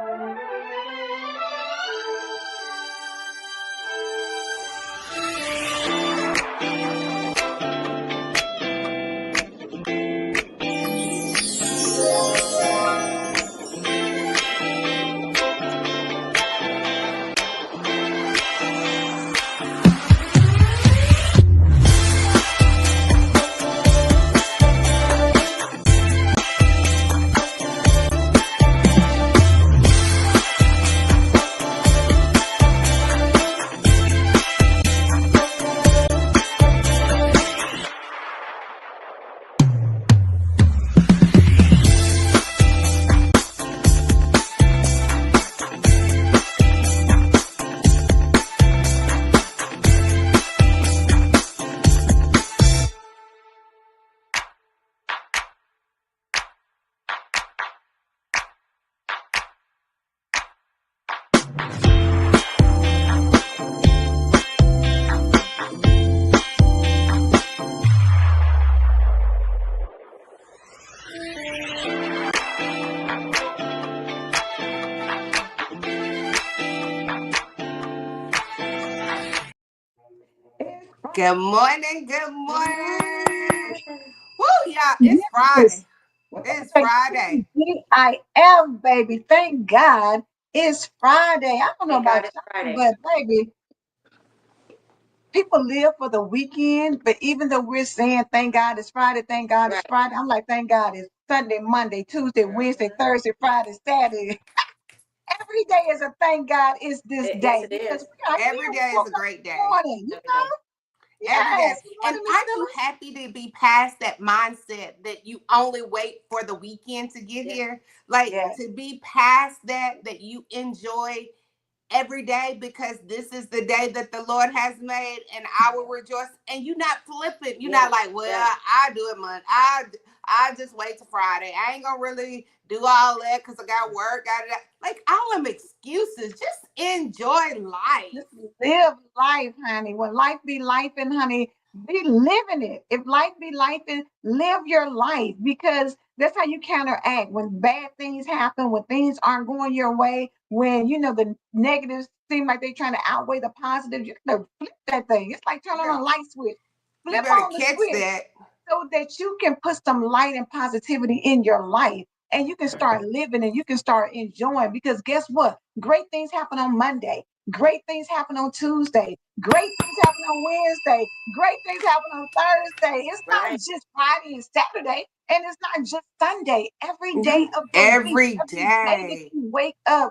Good morning. Good morning. Woo, y'all. It's Yes. Friday. It's Friday. I am, baby. Thank God it's Friday. I don't know Thank God about it's y'all, Friday. but baby, people live for the weekend. But even though we're saying thank God it's Friday, thank God it's Right. Friday, I'm like, thank God it's Sunday, Monday, Tuesday, Wednesday, Mhm. Thursday, Friday, Saturday. Every day is a thank God it's this Yes, day it because is. we are Every here. We day is woke a up great this day. morning, Every day. Every day. Yes. Good And morning, Miss aren't you Phyllis. happy to be past that mindset that you only wait for the weekend to get Yes. here? Like Yes. to be past that you enjoy every day because this is the day that the Lord has made and I will rejoice. And you're not flippant. You're not Yes. like, well, Yes. I do it Monday. I just wait till Friday. I ain't gonna really do all that because I got work. Like all them excuses. Just enjoy life. Just live life, honey. When life be life and honey, be living it. If life be life and live your life because that's how you counteract when bad things happen, when things aren't going your way, when you know the negatives seem like they're trying to outweigh the positive, you gotta flip that thing. It's like You turning on better, a light switch. you Flip better on the catch switch that. so that you can put some light and positivity in your life and you can start living and you can start enjoying because guess what? Great things happen on Monday. Great things happen on Tuesday. Great things happen on Wednesday. Great things happen on Thursday. It's not Right. just Friday and Saturday, and it's not just Sunday. Every day Yeah. of the week, Every every day that day. you wake up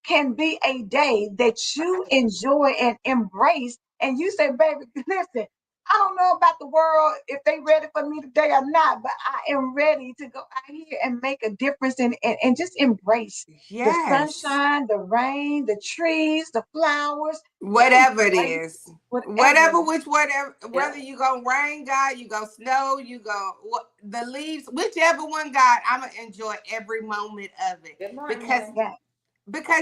can be a day that you Right. enjoy and embrace. And you say, baby, listen, I don't know about the world if they ready for me today or not, but I am ready to go out here and make a difference and just embrace the Yes. sunshine, the rain, the trees, the flowers. Just Whatever it embrace is. whatever it Whatever, is. which, whatever, whether Yep. you go rain, God, you go snow, you go the leaves, whichever one, God, I'm gonna enjoy every moment of it Good morning, because honey. Yeah.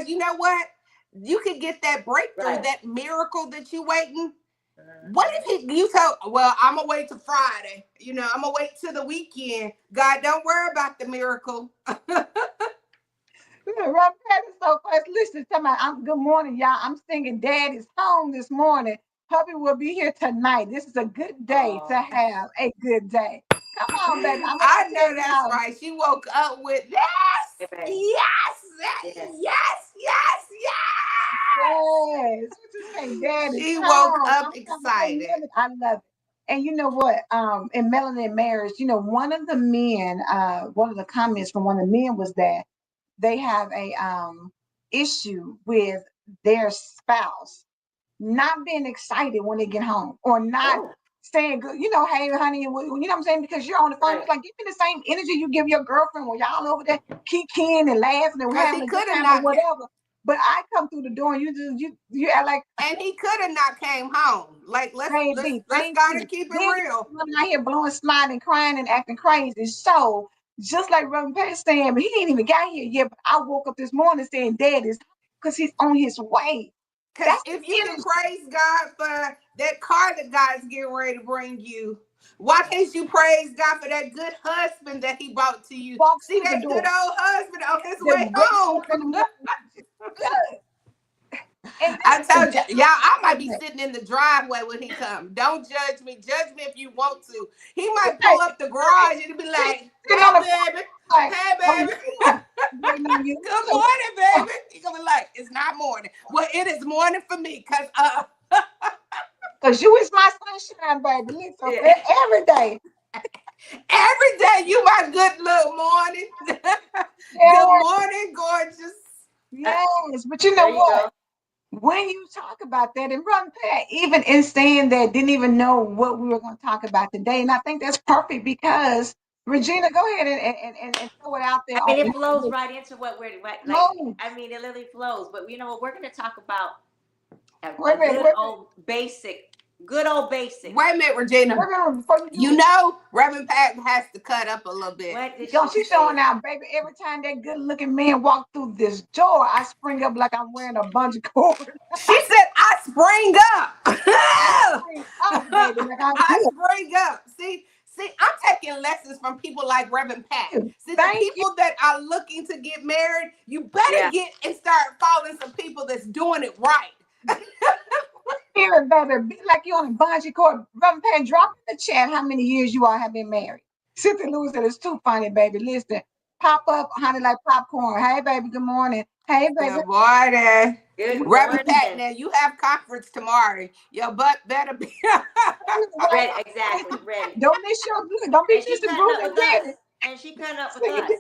you know what, you could get that breakthrough, Right. that miracle that you waiting. What Mhm. if you told, well, I'm gonna wait till Friday, I'm gonna wait till the weekend. God, don't worry about the miracle. Run past it so fast. Listen, tell me, good morning, y'all. I'm singing Dad is home this morning. Hubby will be here tonight. This is a good day to Oh, have a good day. Come on, baby. I I tell know that's y'all. right. She woke up with yes, baby. yes, Yes. yes, yes, yes. Yes. What you say? Dad is She woke home. up I excited. love it. I love it. And you know what? In Melanie and Marriage, one of the men, one of the comments from one of the men was that they have a issue with their spouse not being excited when they get home or not Oh, saying good, hey honey, you know what I'm saying? Because you're on the phone. It's right. like give me the same energy you give your girlfriend when y'all over there kikiing and laughing and Cause having he a good could have time or not came, whatever. But I come through the door and you act like and he could have not came home. Like baby, let's thank gotta you. keep it Then real. you running out here blowing, smiling, crying, and acting crazy. So just like Reverend Petty saying, but he ain't even got here yet. But I woke up this morning saying, Dad is because he's on his way. Cause That's the if you can energy. praise God for that car that God's getting ready to bring you, why can't you praise God for that good husband that He brought to you? Walks See through the that good door. old husband on his The way wakes home. up in the morning. And I listen, told you, y'all, I might be sitting in the driveway when he comes. Don't judge me. Judge me if you want to. He might right, pull up the right. garage and be Sit, like, sitting on the hey, baby. porch like, Hey, what are you baby. doing? Waiting on you. Good So, morning, baby. He gonna be like, it's not morning. Well, it is morning for me, cause because you is my sunshine, baby. Listen, Yeah. every day. every day you my good little morning. Good Yeah, morning, gorgeous. yes. But you know There you what? go. When you talk about that, and Brother Pat, even in saying that, didn't even know what we were going to talk about today. And I think that's perfect because Regina, go ahead and throw it out there I mean, on it flows what right into what we're what, like. I flows. mean, it literally flows. But you know what? We're going to talk about Wait a a minute, good wait a minute, old basic, good old basic. Wait a minute, Regina. wait a minute before you You do it. know, Reverend Pat has to cut up a little bit. What did Yo, she she's say? showing out, baby. Every time that good looking man walk through this door, I spring up like I'm wearing a bunch of cords. She said, I spring I up. spring up, baby, like I'm I good. spring up. See, I'm taking lessons from people like Reverend Pat. See, the Thank you. people that are looking to get married, you better Yeah. get and start following some people that's doing it right. Spirit, baby. Be like you on a bungee cord. Brother Pat, drop in the chat how many years you all have been married. Cynthia Lewis said it's too funny, baby. Listen, pop up, honey, like popcorn. Hey, baby, good morning. Hey, baby. Good morning. Good Reverend Pat, morning. now you have conference tomorrow. Your butt better be. Wait, Ready, exactly, ready. don't miss your good. Don't be And she missing cutting good up and with us. ready. And she cutting up with See, us,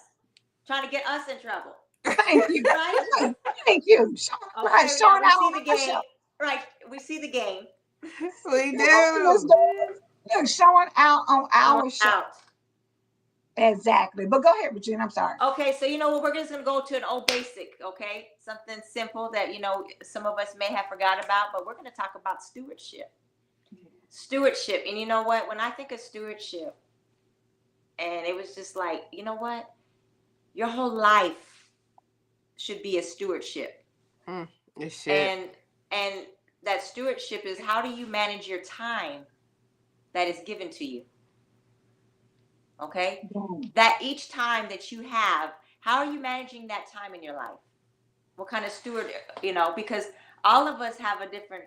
trying to get us in trouble. thank you. Right? Right, thank you. Right, Okay, now showing we out see on the our game. show. Right, we see the game. We Let's do. go. Look, showing out on Showing our show. out. Exactly. But go ahead, Regina. I'm sorry. Okay, so you know what? We're just gonna go to an old basic, okay? Something simple that some of us may have forgot about, but we're gonna talk about stewardship. Stewardship, and you know what? When I think of stewardship, and it was just like, you know what? Your whole life should be a stewardship, It should. and that stewardship is how do you manage your time that is given to you? Okay, that each time that you have, how are you managing that time in your life? What kind of steward, because all of us have a different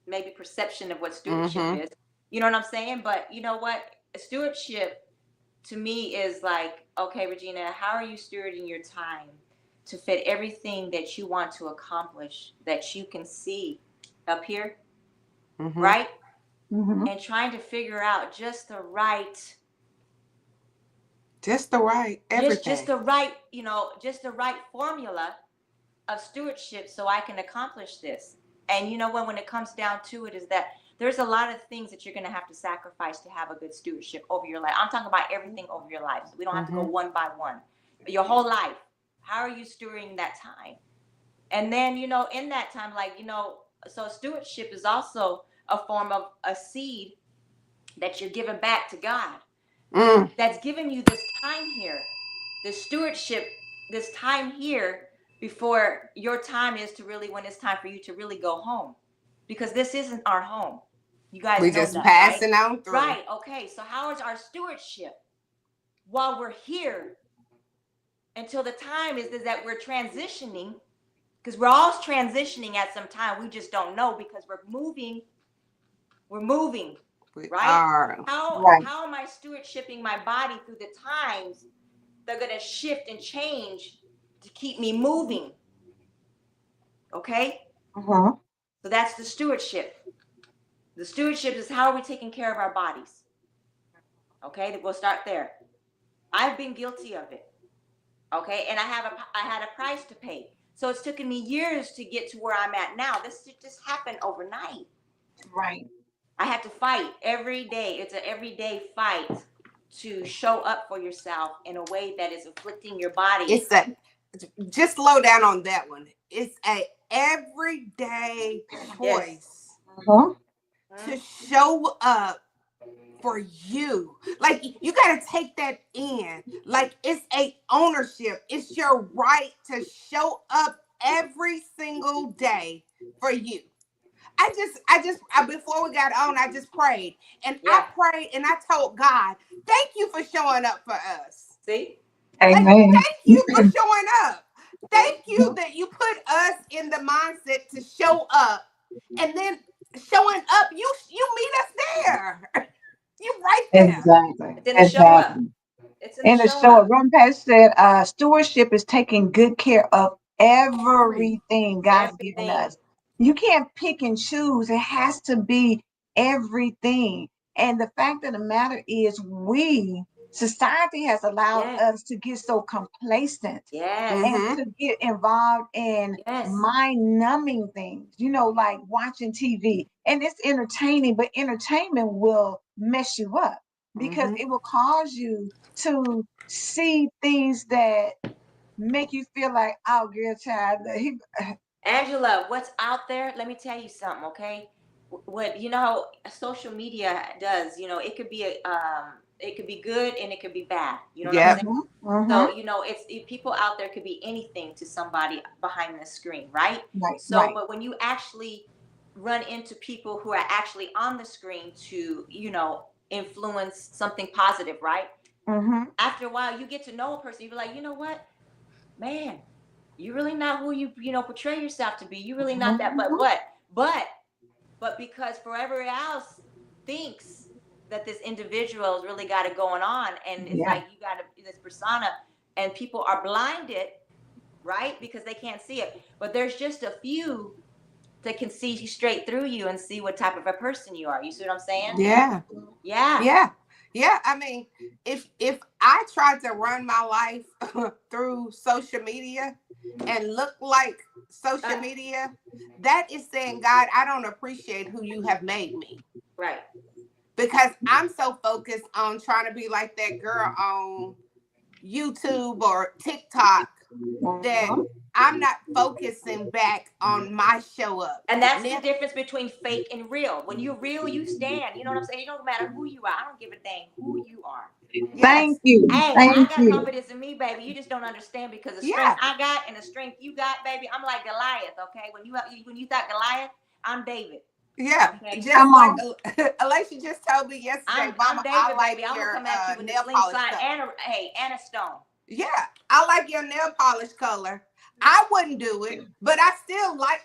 maybe perception of what stewardship Mm-hmm. is. You know what I'm saying? But you know what? Stewardship to me is like, okay, Regina, how are you stewarding your time to fit everything that you want to accomplish that you can see up here, Mm-hmm. right? Mm-hmm. And trying to figure out just the right Everything. just the right formula of stewardship so I can accomplish this. And you know what, when it comes down to it, is that there's a lot of things that you're going to have to sacrifice to have a good stewardship over your life. I'm talking about everything over your life. So we don't have to go one by one. Your whole life. How are you stewarding that time? And then, in that time, so stewardship is also a form of a seed that you're giving back to God. That's giving you this time here, this stewardship, this time here before your time is to really, when it's time for you to really go home, because this isn't our home. You guys We know just that, right? passing on through. Right. Okay. So how is our stewardship while we're here until the time is that we're transitioning? Because we're all transitioning at some time. We just don't know because we're moving. We're moving. We Right? are. How am I stewardshiping my body through the times that are going to shift and change to keep me moving? Okay? Uh-huh. So that's the stewardship. The stewardship is how are we taking care of our bodies? Okay, we'll start there. I've been guilty of it. Okay, and I had a price to pay. So it's taken me years to get to where I'm at now. This just happened overnight. Right. I had to fight every day. It's an everyday fight to show up for yourself in a way that is afflicting your body. Just slow down on that one. It's a everyday choice Uh-huh. to show up for you. Like you got to take that in. Like it's a ownership. It's your right to show up every single day for you. Before we got on, I just prayed. And I prayed and I told God, thank you for showing up for us. See? Like, Amen. thank you for showing up. Thank you Mhm. that you put us in the mindset to show up, and then showing up, you meet us there. You right there. Exactly. It's in the show up. Exactly. It's in the And the show show, up. Ron Pass said, stewardship is taking good care of Every everything God's given Everything. us. You can't pick and choose. It has to be everything. And the fact of the matter is, society has allowed Yes. us to get so complacent Yes. and Mm-hmm. to get involved in Yes. mind numbing things, like watching TV. And it's entertaining, but entertainment will mess you up because Mm-hmm. it will cause you to see things that make you feel like, oh, girl, child, Angela, what's out there? Let me tell you something, okay? What you know how social media does, it could be it could be good and it could be bad. You know what I'm Yep. saying? Mhm, mhm. So, people out there could be anything to somebody behind the screen, right? Right, So, right. but when you actually run into people who are actually on the screen to, influence something positive, right? Mhm, After a while, you get to know a person. You be like, you know what, man, you really not who you portray yourself to be. You really not that. But mhm. what? But because forever else thinks that this individual's really got it going on, and it's Yeah, like you got this persona, and people are blinded, right? Because they can't see it. But there's just a few that can see you straight through you and see what type of a person you are. You see what I'm saying? Yeah. Yeah. Yeah. Yeah. I mean, if I tried to run my life through social media and look like social Uh, media, that is saying, God, I don't appreciate who you have made me. right. Because I'm so focused on trying to be like that girl on YouTube or TikTok that mhm. I'm not focusing back on my show up. And that's the Now, difference between fake and real. When you're real, you stand. You know what I'm saying? It don't matter who you are. I don't give a dang who you are. yes, Thank you. Hey, I Thank got you. confidence in me, baby. You just don't understand because the strength yeah, I got and the strength you got, baby. I'm like Goliath. Okay, when you thought Goliath, I'm David. yeah. Okay, Just Come like on. Alicia just told me yesterday, I'm Mama, I David, like baby. I'm gonna your come at you with a nail polish slingshot color. and a stone. Yeah, I like your nail polish color. I wouldn't do it, but I still like.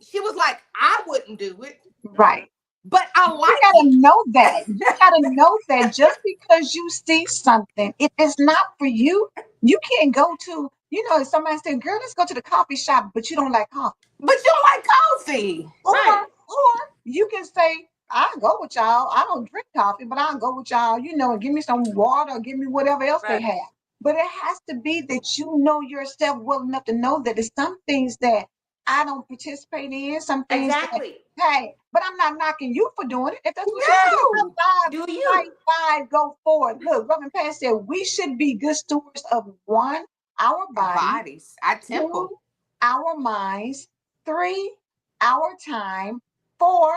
She was like, I wouldn't do it, Right. but I You like gotta it. know that. You gotta know that just because you see something, if it's not for you, you can't go to, if somebody said, girl, let's go to the coffee shop, but you don't like coffee. But you don't like coffee. Or Right, or you can say, I'll go with y'all. I don't drink coffee, but I'll go with y'all, and give me some water or give me whatever else they right. have. But it has to be that you know yourself well enough to know that there's some things that I don't participate in, some things that, Exactly. hey, but I'm not knocking you for doing it. If that's what you want to do, No. high Do five, you? high five, go forward. Look, Reverend Pat said we should be good stewards of one, our Our body, bodies, our temple. two, our minds, three, our time, four,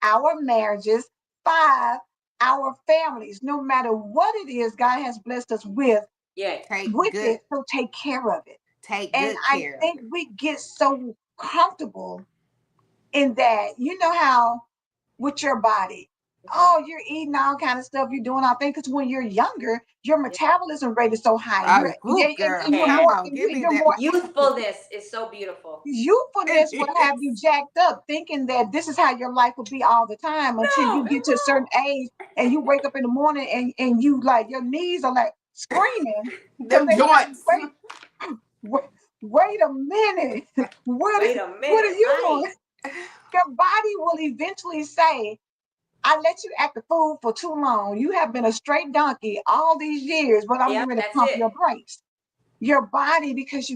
our marriages, five, our families. No matter what it is God has blessed us Yeah. Take with good, it, so take care of it. take And good I care of think it. we get so comfortable in that. You know how with your body. Mhm. Oh, you're eating all kind of stuff. You're doing all things because when you're younger, your Yeah. metabolism rate is so high. Oh, Yeah, good girl. and you're Yeah. Come more on, give me you're that. more active. Youthfulness is so beautiful. Youthfulness will It have you is. jacked up, thinking that this is how your life will be all the time until No, you it get to a certain won't. age and you wake up in the morning and you like your knees are like screaming because Them they like joints. wait, wait a minute, Wait a what are minute, you right? doing? Your body will eventually say, I let you act the fool for too long. You have been a straight donkey all these years, but I'm Yep, getting ready to that's pump it. your brakes. Your body, because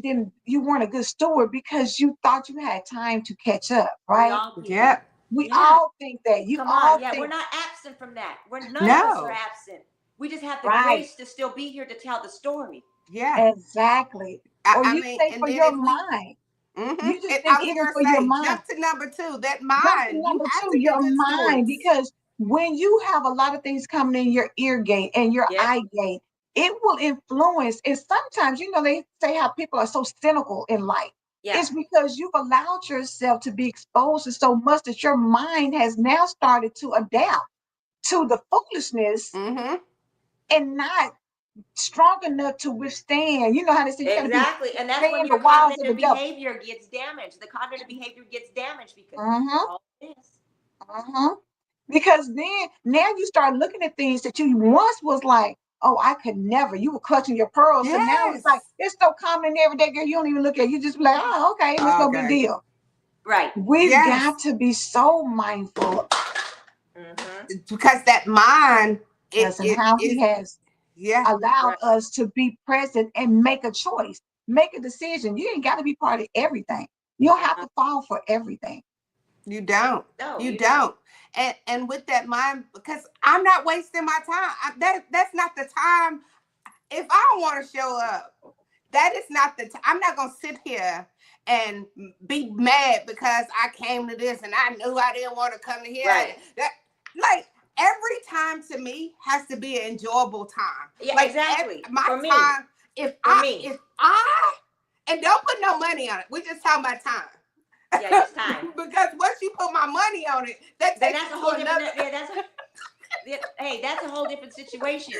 you weren't a good steward because you thought you had time to catch up, We right? all people. Yep. We Yeah. all think that. You Come on. all Yeah, we're think, not absent from that. We're none of us are No. absent. We just have the right, grace to still be here to tell the story. Yeah. exactly. Or I you mean, think and for then your if we, mind. mm-hmm, You just and think I was even gonna for your say, mind. jump to number two. That Jump to mind, you number have two, to be your good mind, stewards. because when you have a lot of things coming in your ear gate and your Yep. eye gate, it will influence. And sometimes, they say how people are so cynical in life. Yeah. It's because you've allowed yourself to be exposed to so much that your mind has now started to adapt to the foolishness Mm-hmm. and not. strong enough to withstand. You know how they say you got to be Exactly. And that's when withstand your the wiles of the cognitive devil. behavior gets damaged. The cognitive behavior gets damaged because of Uh-huh. all this. Uh-huh. Because then now you start looking at things that you once was like, oh, I could never. You were clutching your pearls. So now it's like Yes. it's so common every day, girl. You don't even look at it. You just be like, oh, okay, it's no big Okay. deal. Right. We've got Yes. to be so mindful Mm-hmm. Because that mind, of it us and it how he is, has yeah. allowed Right. us to be present and make a choice, make a decision. You ain't got to be part of everything. You don't have Uh-huh. to fall for everything. You don't. No, You you don't. don't. And with that mind, because I'm not wasting my time. That's not the time. If I don't want to show up, that is not the time. I'm not gonna sit here and be mad because I came to this and I knew I didn't want to come to here. Right. That, like, every time to me has to be an enjoyable time. Yeah, Like, exactly. my For me. time. If For I me. if I and don't put no money on it. We're just talking about time. Yeah, just time. Because once you put my money on it, that Then takes that's it a to whole another. different. Yeah, hey, that's a whole different situation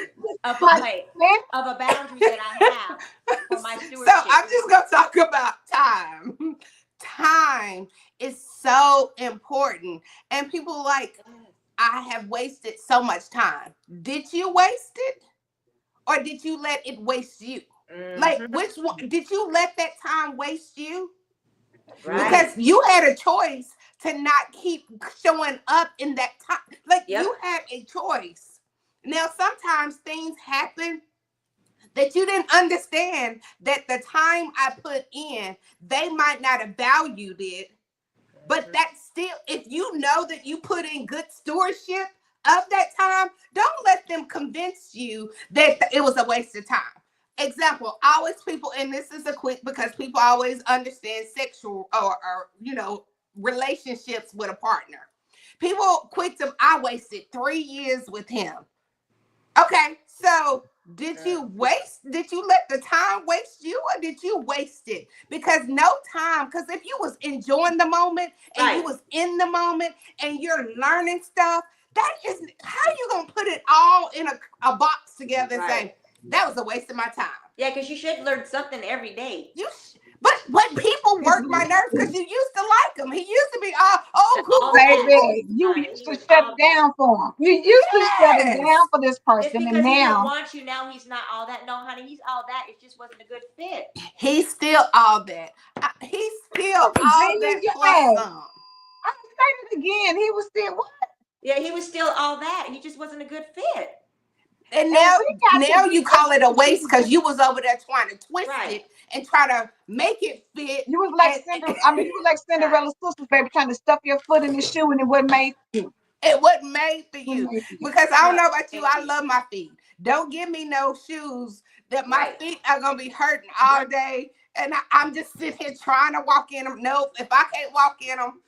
of Like, hey, man, of a boundary that I have for my So stewardship. I'm just gonna talk about time. Time is so important, and people like, I have wasted so much time. Did you waste it, or did you let it waste you? Like, Mm-hmm. which one did you let that time waste you? Right. Because you had a choice to not keep showing up in that time. Like, Yep. you had a choice. Now, sometimes things happen that you didn't understand that the time I put in, they might not have valued it, but Mm-hmm. that's still, if you know that you put in good stewardship of that time, don't let them convince you that it was a waste of time. Example, always people, and this is a quick because people always understand sexual or relationships with a partner. People quick to, I wasted 3 years with him. Okay, so did you let the time waste you or did you waste it? Because no time, because if you was enjoying the moment and you Right. was in the moment and you're learning stuff, that is how you gonna put it all in a box together and Right. say, that was a waste of my time. Yeah, because you should learn something every day. But people work my nerves because you used to like him. He used to be oh All cool, that, cool, cool. baby, you honey, used he to was shut all it that. down for him. You used to shut it down Yes. for this Just person, and because he didn't now want you, now he's not all that. No, honey, he's all that. It just wasn't a good fit. He's still all that. He's still all Regina, that plus yes. some. I say it again. He was still what? Yeah, he was still all that. He just wasn't a good fit. And And now, we got to now be you call able it a to waste see. because you was over there trying to twist Right. it and try to make it fit. You was like And You was like Right. Cinderella's sisters, baby, trying to stuff your foot in the shoe, and it wasn't made for you. it wasn't made for It wasn't you. made for you. Because I don't No, know about you, thank I you. love my feet. Don't give me no shoes that my Right. feet are gonna be hurting all day. And I'm just sitting here trying to walk in them. Nope, if I can't walk in them,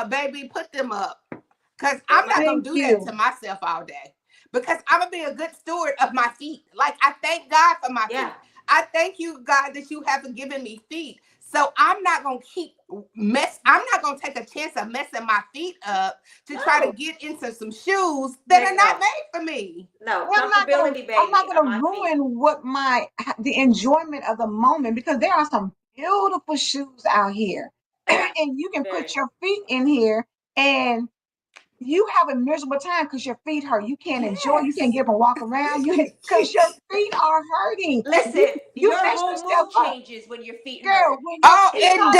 baby, put them up. Because They're I'm my not gonna Thank do that you. to myself all day. Because I'm gonna be a good steward of my feet. Like, I thank God for my yeah. feet. I thank you, God, that you haven't given me feet. So I'm not gonna I'm not gonna take a chance of messing my feet up to try to No. get into some shoes that are Heck not no. made for me. No. And Comfortability, I'm not baby, on gonna my feet. ruin what the enjoyment of the moment, because there are some beautiful shoes out here, Yeah. and you can Very. put your feet in here, and you have a miserable time because your feet hurt. You can't enjoy. You can't Yes. get up and walk around. You because your feet are hurting. Listen, You your messed whole yourself mood up, changes when your feet girl. hurt. When your Oh, feet it hurt,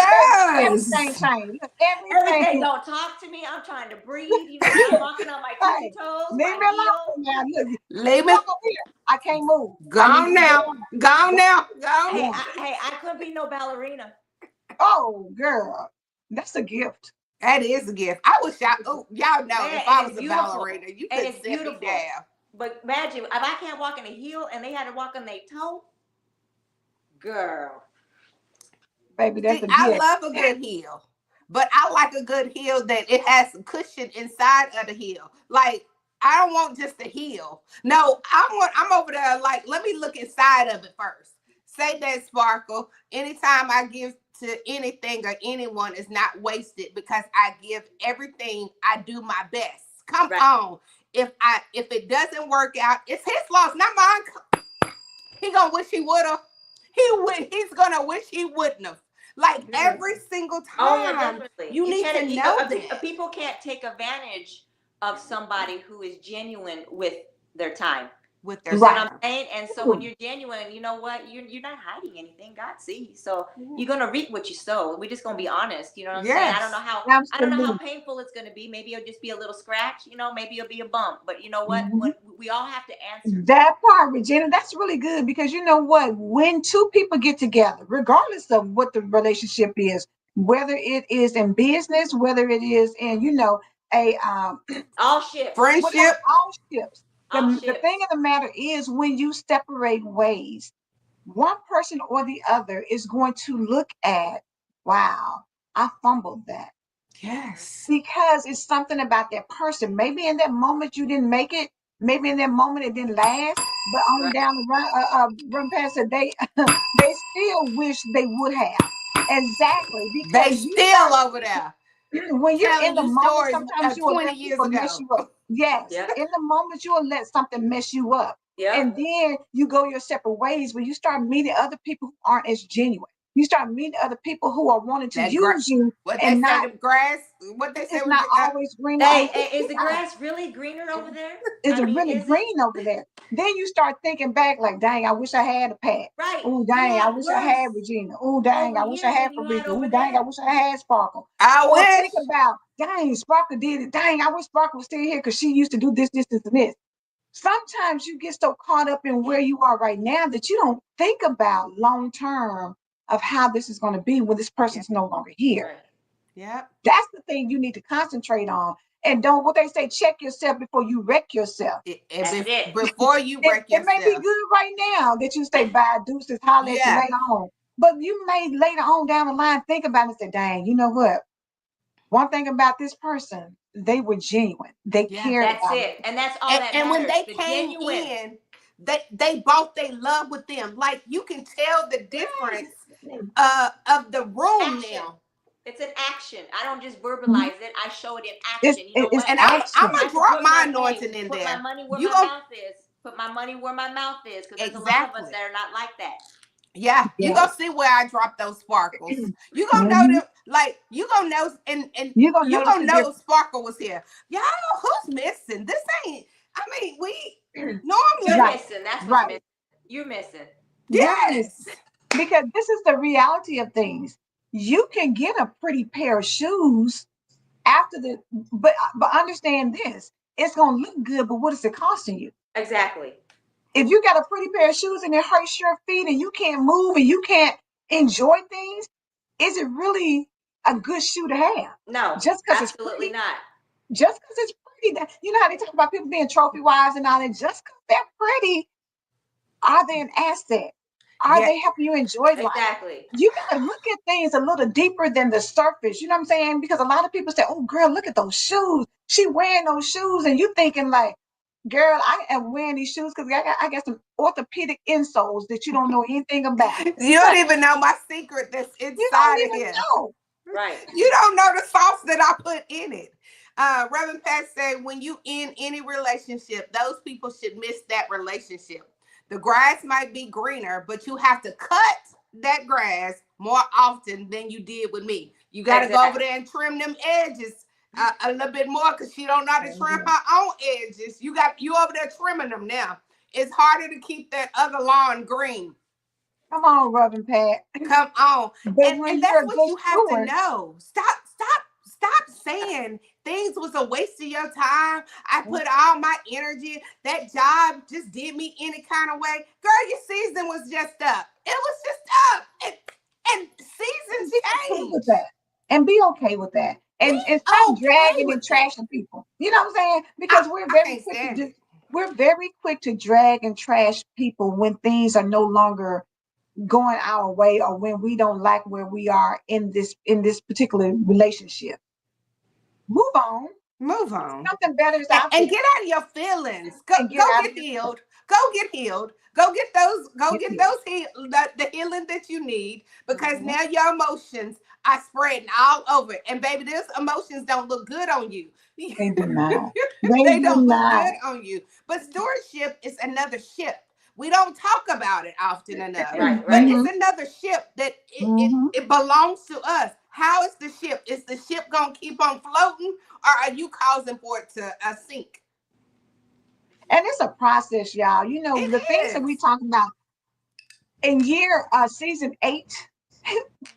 baby, everything does. changed. Look, Everything everything. don't talk to me. I'm trying to breathe. I'm walking on my tippy Hey, toes, leave my me heels. alone now. Look, Leave you me. walk over here. I can't move. I need Gone you to now. go on. Gone Go, now. Gone. Hey, go on. I couldn't be no ballerina. Oh, girl, that's a gift. That is a gift. I wish y'all know Man, if and I it's was a beautiful. ballerina, you And could it's set me beautiful. down. But imagine if I can't walk in a heel and they had to walk on their toe, girl. Baby, that's See, a I gift. love a good heel, but I like a good heel that it has some cushion inside of the heel. Like, I don't want just the heel. No, I'm over there like, let me look inside of it first. Say that, Sparkle. Anytime I give to anything or anyone is not wasted because I give everything. I do my best. Come Right. on. If it doesn't work out, it's his loss, not mine. He gonna wish he would have. He's gonna wish he wouldn't have. Like every single Oh yeah, time, definitely. you need to know that. People can't take advantage of somebody who is genuine with their time. With their You see what Right. I'm time. saying? And so when you're genuine, you know what? You're not hiding anything. God sees. So you're gonna reap what you sow. We're just gonna be honest. You know what I'm saying? Yes. I don't know how Absolutely. painful it's gonna be. Maybe it'll just be a little scratch. You know, maybe it'll be a bump. But you know what? Mhm. When we all have to answer. That part, Regina, that's really good because you know what? When two people get together, regardless of what the relationship is, whether it is in business, whether it is in, a All ships. whatever, Friendship. all ships. All The thing ships. of the matter is when you separate ways, one person or the other is going to look at, wow, I fumbled that Yes. because it's something about that person. Maybe in that moment you didn't make it. Maybe in that moment it didn't last. But on Right. down the run past it, they still wish they would have. Exactly, They because you still start over there when you're in telling the you moment. stories Sometimes you will 20 let years people mess ago. you up. Yes, Yep. in the moment you will let something mess you up, Yep. and then you go your separate ways. When you start meeting other people who aren't as genuine, you start meeting other people who are wanting to That use you what they and say, not. the grass, what they say It's was not always green on Hey, the hey, is the other side. grass really greener over there? Is I it mean, really is it? green over there? Then you start thinking back like, dang, I wish I had a Pat. Right. Oh, You dang, I had wish I worse had Regina. Oh, dang, over I wish I here had than you had Fabrica. Oh, over dang, I there. wish I had Sparkle. I Or wish. think about, dang, Sparkle did it. Dang, I wish Sparkle was still here because she used to do this, and this. Sometimes you get so caught up in Yeah. where you are right now that you don't think about long term of how this is going to be when this Yeah. person's no longer here. Right. Yep. That's the thing you need to concentrate on. And don't, what they say, check yourself before you wreck yourself. That's it. Before you It, wreck it may be yourself. good right now that you say bye, deuces, holler at you Yeah. later on. But you may later on down the line think about it and say, dang, you know what? One thing about this person, they were genuine. They Yeah. cared That's about it. me. And that's all that And when matters. they The came genuine. in, they brought their love with them. Like you can tell the difference of the room Action. now. It's an action. I don't just Mhm. verbalize it. I show it in It's, action. You know it's what? And I'm action. gonna I drop put my my anointing in put my there. money where You my gonna mouth is. Put my money where my mouth is. Because there's a lot of us exactly. that are not like that. Yeah, you Yes. gonna see where I drop those sparkles. You gonna know Mhm. them, like you gonna know, and You're going to you notice gonna the know difference. Sparkle was here. Y'all, who's missing? This ain't. I mean, we You're normally Right, missing. That's what's right. missing. You're missing. You're missing. yes, Because this is the reality of things. You can get a pretty pair of shoes after the, but understand this, it's going to look good, but what is it costing you? Exactly. If you got a pretty pair of shoes and it hurts your feet and you can't move and you can't enjoy things, is it really a good shoe to have? No, Just because it's absolutely pretty, not. just because it's pretty, you know how they talk about people being trophy wives and all that, just because they're pretty, are they an asset? Are yeah. they helping you enjoy life? Exactly. You got to look at things a little deeper than the surface. You know what I'm saying? Because a lot of people say, "Oh, girl, look at those shoes. She wearing those shoes," and you thinking like, "Girl, I am wearing these shoes because I got some orthopedic insoles that you don't know anything about. You don't even know my secret that's You don't inside of even here. know." Right. You don't know the sauce that I put in it. Reverend Pat said, when you in any relationship, those people should miss that relationship. The grass might be greener, but you have to cut that grass more often than you did with me. You got to go over Exactly. there and trim them edges a little bit more because she don't know how to trim her own edges. You over there trimming them now. It's harder to keep that other lawn green. Come on, Reverend Pat. Come on. But And when you're that's a what good you have to steward, know. Stop saying things was a waste of your time. I put all my energy. That job just did me any kind of way. Girl, your season was just up. It was just up. And and seasons be okay with change. that, and be okay with that, Be and stop okay dragging and with that. trashing people. You know what I'm saying? I, Because we're I very can't quick to stand do. it. We're very quick to drag and trash people when things are no longer going our way or when we don't like where we are in this particular relationship. Move on. Move on. Something better is and, out and there, get out of your feelings. Go and go get out of get your healed. Go get healed. Go get those. Go get get healed. those the healing that you need because Mhm. now your emotions are spreading all over. And baby, these emotions don't look good on you. They do not. They They do don't look not. good on you. But stewardship is another ship. we don't talk about it often enough. But Right. Mm-hmm. it's another ship that Mm-hmm. it belongs to us. How is the ship? Is the ship gonna keep on floating, or are you causing for it to sink? And it's a process, y'all. You know, It the things that we is. talk about in season 8,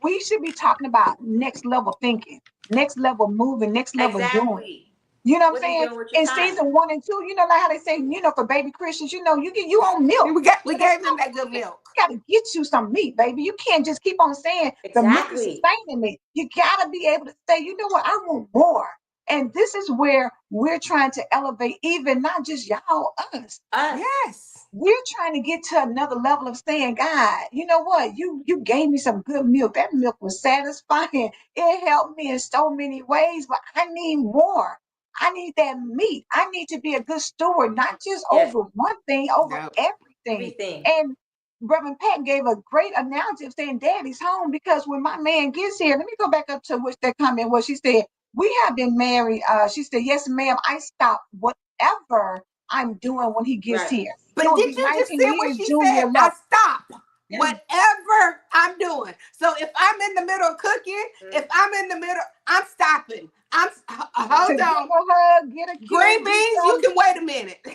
we should be talking about next level thinking, next level moving, next level doing. Exactly. You know what I'm What are you saying? doing with your In time? season 1 and 2, you know, like how they say, you know, for baby Christians, you know, you on milk. We You know, gave them that good milk. gotta get you some meat, baby. You can't just keep on saying the milk is Exactly. sustaining me. You gotta be able to say, you know what, I want more. And this is where we're trying to elevate, even not just y'all, us. Us. Yes. We're trying to get to another level of saying, God, you know what? You gave me some good milk. That milk was satisfying. It helped me in so many ways, but I need more. I need that meat. I need to be a good steward, not just Yes. over one thing, over No. everything. Everything. And Reverend Pat gave a great analogy of saying daddy's home, because when my man gets here, let me go back up to which that comment was. She said, we have been married. She said, yes, ma'am, I stop whatever I'm doing when he gets Right. here. It But will did be you just 19 hear what years, she June the said? I 11th. stop Yeah. whatever I'm doing. So if I'm in the middle of cooking, if I'm in the middle, I'm stopping. To Hold give on. a hug, get a kiss, Green do beans, you something. can wait a minute.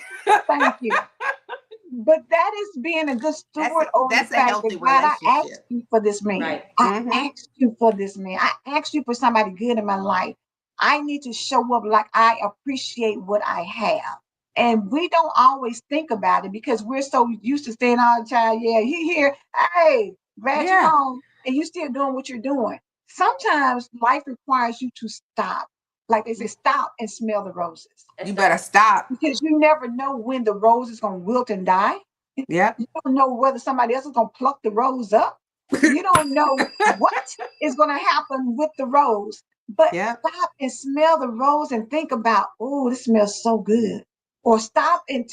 Thank you. But that is being a good steward over the That's a fact that healthy God, I asked relationship. you for this man. Right. I Mm-hmm. asked you for this man. I asked you for somebody good in my life. I need to show up like I appreciate what I have. And we don't always think about it because we're so used to saying all the time, yeah, he here, hey, glad you Yeah. home, and you still doing what you're doing. Sometimes life requires you to stop. Like they say, stop and smell the roses. Let's You better stop. stop. Because you never know when the rose is going to wilt and die. Yep. You don't know whether somebody else is going to pluck the rose up. You don't know what is going to happen with the rose. But Yep. stop and smell the rose and think about, oh, this smells so good. Or stop and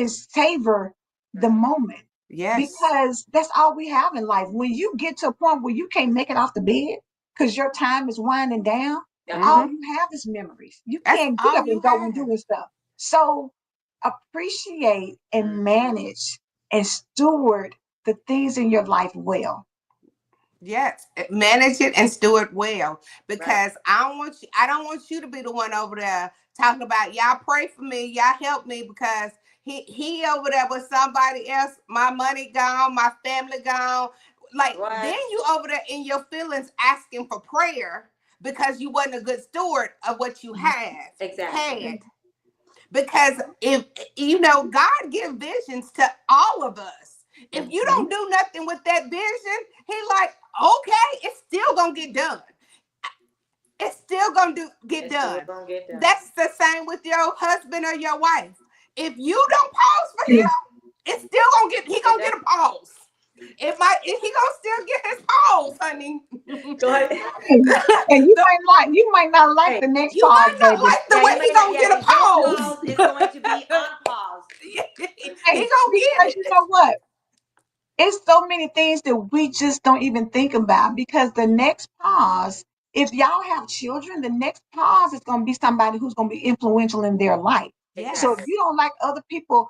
savor the moment, Yes. because that's all we have in life. When you get to a point where you can't make it off the bed because your time is winding down, That's all it. Mm-hmm. you have is memories. You That's can't get all up you and go and have. do stuff. So appreciate and Mhm. manage and steward the things in your life well. Yes, manage it and steward well, Right. because I don't want you to be the one over there talking about y'all pray for me, y'all help me, because he over there with somebody else, my money gone, my family gone. Like then What? you over there in your feelings asking for prayer because you wasn't a good steward of what you Exactly. had. Because if you know, God give visions to all of us. If you Mhm. don't do nothing with that vision, he like, okay, it's still gonna get done. It's still gonna get It's still done. gonna get done. That's the same with your husband or your wife. If you don't pause for Yeah. him, it's still gonna get he It gonna does. get a pause. He gonna still get his pause, honey. Go ahead. And you might not like Hey, the next You pause, might not baby. like the yeah, way you he may not. gonna Yeah, get a this pause. pause is going to be on pause. He Hey, gonna get because you it. know what? It's so many things that we just don't even think about, because the next pause, if y'all have children, the next pause is going to be somebody who's going to be influential in their life. So if Exactly. Yes. you don't like other people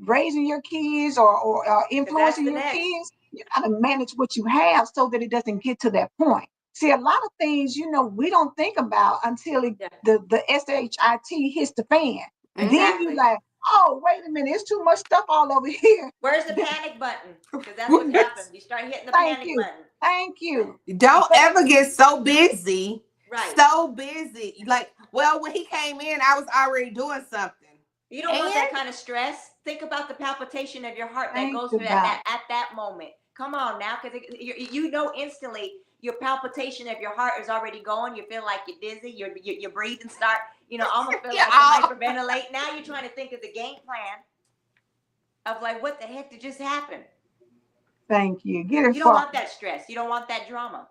raising your kids or Because that's influencing the your next. kids, you got to manage what you have so that it doesn't get to that point. See, a lot of things, you know, we don't think about until Yeah. the SHIT hits the fan. Then Mm-hmm. you Exactly. like, oh, wait a minute, it's too much stuff all over here. Where's the panic button? Because that's what happens. You start hitting the Thank panic you. button. Thank you. Don't But ever get so busy, Right. Like, well, when he came in, I was already doing something. You don't want that And kind of stress. Think about the palpitation of your heart that thank goes you, through God. that at that moment. Come on now, because you know instantly your palpitation of your heart is already going. You feel like you're dizzy. Your breathing start. Almost feel yeah, like you hyperventilate. Now you're trying to think of the game plan of like what the heck did just happen. Thank you. Get it You don't for want that stress. You don't want that drama.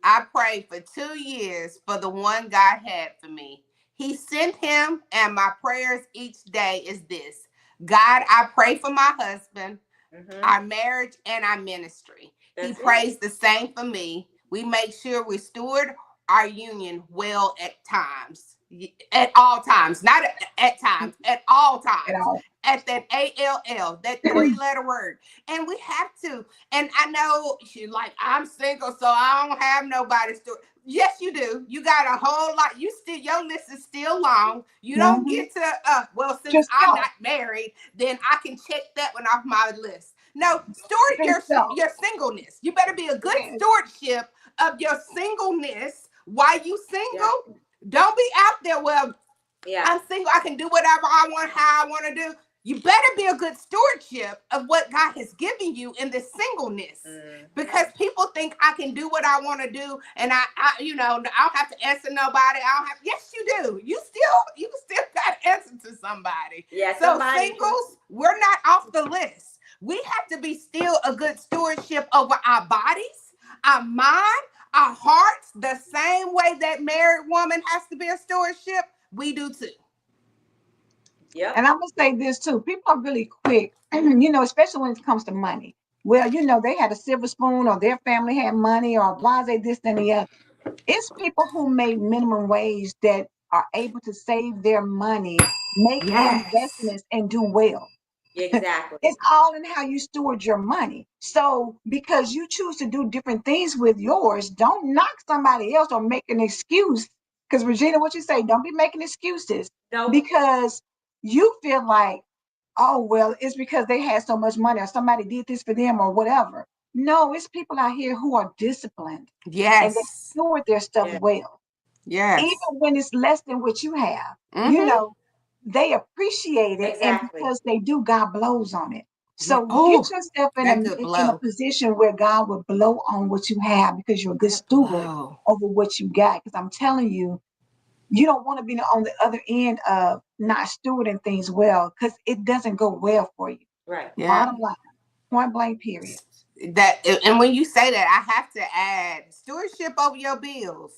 I prayed for 2 years for the one God had for me. He sent him, and my prayers each day is this: God, I pray for my husband, Mm-hmm. our marriage, and our ministry. He That's it. prays the same for me. We make sure we steward our union well at times. At all times, not at times, at all At times. all. At that ALL, that 3 letter word. And we have to. And I know she like, I'm single, so I don't have nobody's story. Yes, you do. You got a whole lot. You still, your list is still long. You don't Mm-hmm. get to well, since Just I'm go. not married, then I can check that one off my list. No, steward Just go. your singleness. You better be a good Yes. stewardship of your singleness while you Yeah. single. Don't be out there, well, Yeah. I'm single. I can do whatever I want, how I want to do. You better be a good stewardship of what God has given you in this singleness. Because people think I can do what I want to do, and I don't have to answer nobody. I don't have. Yes, you do. You still got to answer to somebody. Yeah, So somebody. singles, we're not off the list. We have to be still a good stewardship over our bodies, our mind, our hearts, the same way that married woman has to be a stewardship. We do too. Yep. And I'm gonna say this too. People are really quick, especially when it comes to money. Well, they had a silver spoon, or their family had money, or blase this and the other. It's people who make minimum wage that are able to save their money, make Yes. investments, and do well. Exactly. It's all in how you steward your money. So because you choose to do different things with yours, don't knock somebody else or make an excuse. Because Regina, what you say, don't be making excuses No. because you feel like, oh, well, it's because they had so much money or somebody did this for them or whatever. No, it's people out here who are disciplined and they Yes. steward their stuff Yeah. well, even Yes. when it's less than what you have. You Mm-hmm. know, they appreciate it, and Exactly. because they do, God blows on it. Yeah. So get Oh, yourself in that good a blow. position where God will blow on what you have because you're a good That steward blow. over what you got. Because I'm telling you, you don't want to be on the other end of not stewarding things well because it doesn't go well for you. Right. Yeah. Bottom line, point blank, period. That, and when you say that, I have to add stewardship over your bills.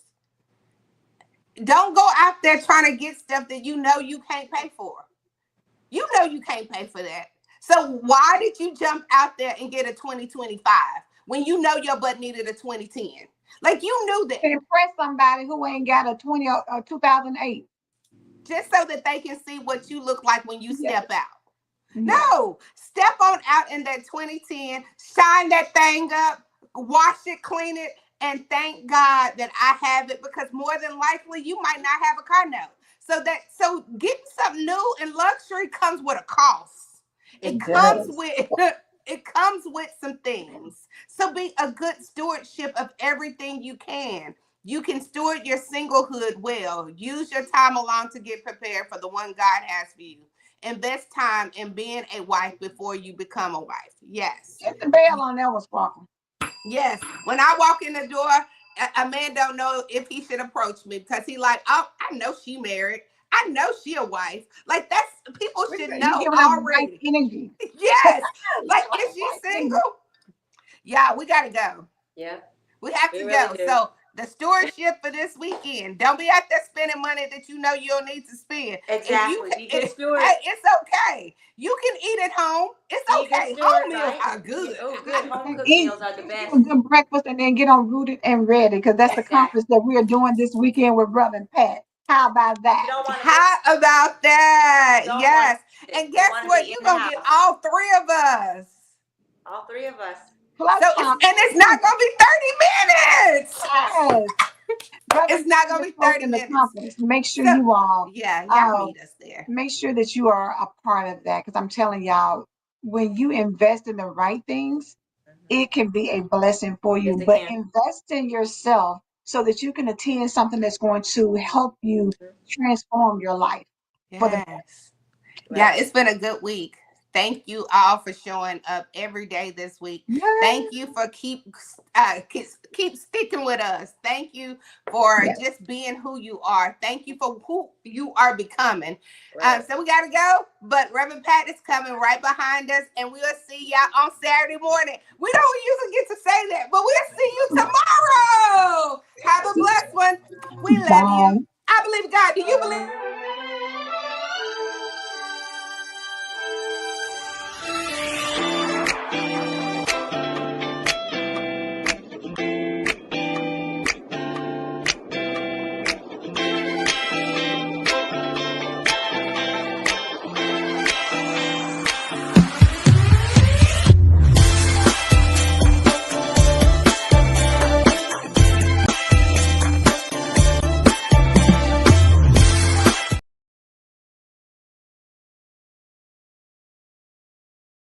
Don't go out there trying to get stuff that you know you can't pay for. You know you can't pay for that. So why did you jump out there and get a 2025 when you know your butt needed a 2010? Like, you knew that, To impress somebody who ain't got a 2008. just so that they can see what you look like when you Yes, step out. yes. No, step on out in that 2010, shine that thing up, wash it, clean it, and thank God that I have it, because more than likely you might not have a car note. So getting something new and luxury comes with a cost. It It comes does. with it comes with some things. So be a good stewardship of everything you can. You can steward your singlehood well. Use your time alone to get prepared for the one God has for you. Invest time in being a wife before you become a wife. Yes. Hit the bell on that one, Sparkle. Yes. When I walk in the door, a man don't know if he should approach me because he like, oh, I know she married. I know she a wife. Like, that's, people should You know giving them the right already. energy. Yes. You Like, giving them is the she right energy. single? Yeah, we gotta go. Yeah. We have We to really go. do. So the stewardship for this weekend. Don't be out there spending money that you know you don't need to spend. If you, Exactly. Be good hey, steward. it's okay. You can eat at home. It's Be a good okay. steward, Home meals right? are good. Oh, good home And cooked eat, meals are the eat best. a good breakfast and then get on rooted and ready because that's the Exactly. conference that we are doing this weekend with Brother and Pat. How about You that? don't want to miss. How about that? Don't want to Yes. miss it. And You guess want to what? be You're in the gonna get house. all three of us. All three of us. Plus So it's not popcorn. gonna be 30 minutes. Yes. Brother It's not Pat gonna is be 30 hosting the minutes. conference. Make sure So you all yeah, y'all uh, meet us there. make sure that you are a part of that because I'm telling y'all, when you invest in the right things, it can be a blessing for Yes, you. it But can. invest in yourself so that you can attend something that's going to help you transform your life for the better. Yes. Yeah, Right. it's been a good week. Thank you all for showing up every day this week. Thank you Yes. for keep sticking with us. Thank you for Yes. just being who you are. Thank you for who you are becoming. Right. So we gotta go, but Reverend Pat is coming right behind us, and we'll see y'all on Saturday morning. We don't usually get to say that, but we'll see you tomorrow. Have a blessed one. We love you. Bye. I believe God. Do you believe